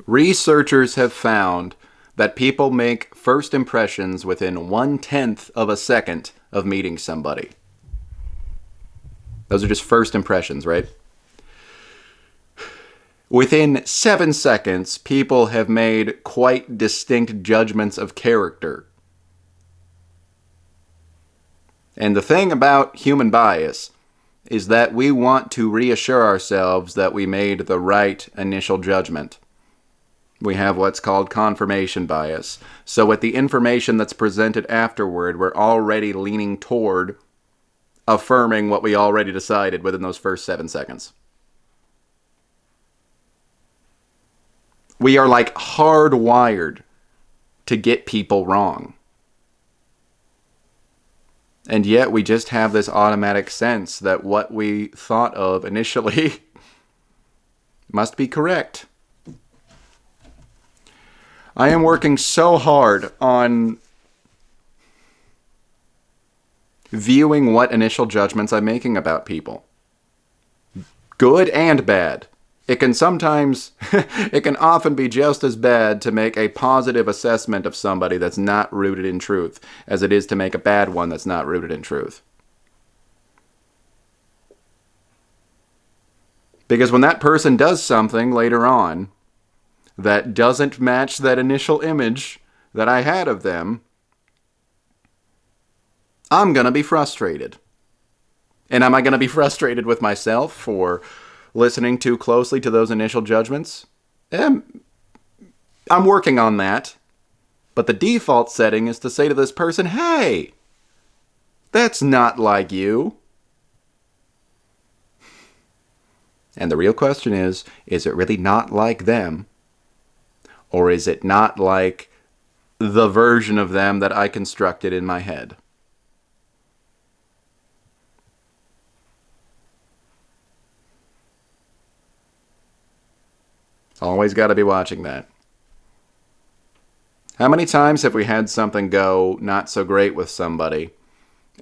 Researchers have found that people make first impressions within 1/10 of a second of meeting somebody. Those are just first impressions, right? Within 7 seconds, people have made quite distinct judgments of character. And the thing about human bias is that we want to reassure ourselves that we made the right initial judgment. We have what's called confirmation bias. So with the information that's presented afterward, we're already leaning toward affirming what we already decided within those first 7 seconds. We are like hardwired to get people wrong. And yet we just have this automatic sense that what we thought of initially must be correct. I am working so hard on viewing what initial judgments I'm making about people. Good and bad. It can often be just as bad to make a positive assessment of somebody that's not rooted in truth as it is to make a bad one that's not rooted in truth. Because when that person does something later on that doesn't match that initial image that I had of them, I'm going to be frustrated. And am I going to be frustrated with myself for listening too closely to those initial judgments? I'm working on that. But the default setting is to say to this person, hey, that's not like you. And the real question is it really not like them? Or is it not like the version of them that I constructed in my head? Always got to be watching that. How many times have we had something go not so great with somebody,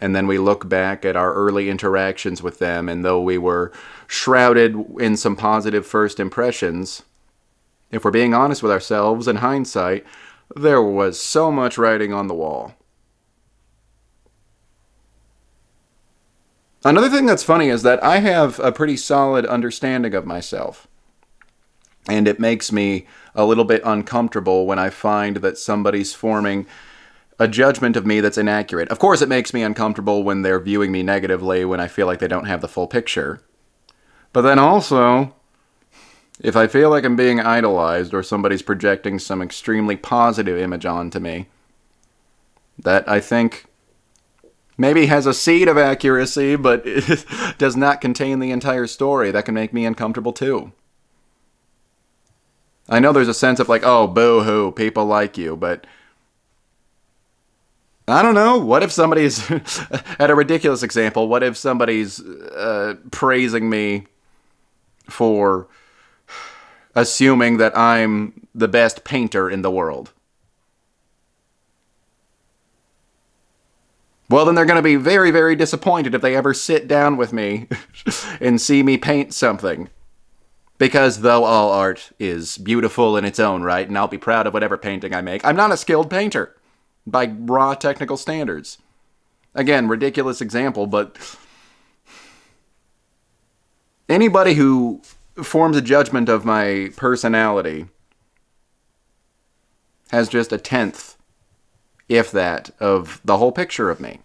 and then we look back at our early interactions with them, and though we were shrouded in some positive first impressions, if we're being honest with ourselves, in hindsight, there was so much writing on the wall. Another thing that's funny is that I have a pretty solid understanding of myself. And it makes me a little bit uncomfortable when I find that somebody's forming a judgment of me that's inaccurate. Of course, it makes me uncomfortable when they're viewing me negatively, when I feel like they don't have the full picture. But then also, if I feel like I'm being idolized or somebody's projecting some extremely positive image onto me, that I think maybe has a seed of accuracy, but it does not contain the entire story, that can make me uncomfortable too. I know there's a sense of like, oh, boo-hoo, people like you, but I don't know. What if somebody's, at a ridiculous example, what if somebody's praising me for assuming that I'm the best painter in the world? Well, then they're going to be very, very disappointed if they ever sit down with me and see me paint something. Because though all art is beautiful in its own right, and I'll be proud of whatever painting I make, I'm not a skilled painter by raw technical standards. Again, ridiculous example, but anybody who forms a judgment of my personality has just a tenth, if that, of the whole picture of me.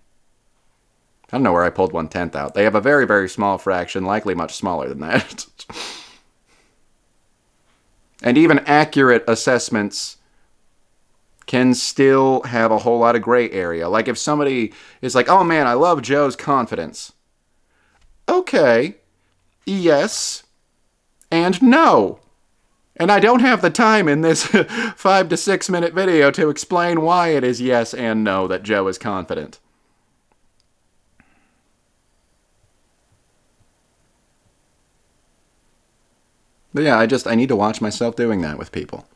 I don't know where I pulled 1/10 out. They have a very, very small fraction, likely much smaller than that. And even accurate assessments can still have a whole lot of gray area. Like if somebody is like, oh man, I love Joe's confidence. Okay, yes, and no. And I don't have the time in this 5 to 6 minute video to explain why it is yes and no that Joe is confident. But yeah, I need to watch myself doing that with people.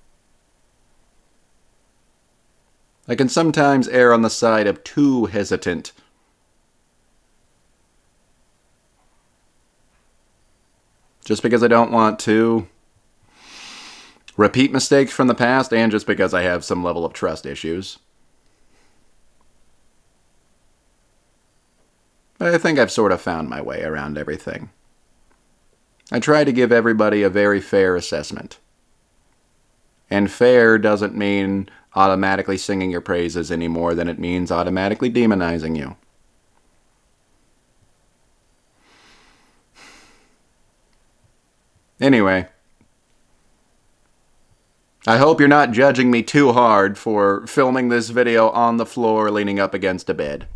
I can sometimes err on the side of too hesitant. Just because I don't want to repeat mistakes from the past, and just because I have some level of trust issues. But I think I've sort of found my way around everything. I try to give everybody a very fair assessment. And fair doesn't mean automatically singing your praises any more than it means automatically demonizing you. Anyway, I hope you're not judging me too hard for filming this video on the floor leaning up against a bed.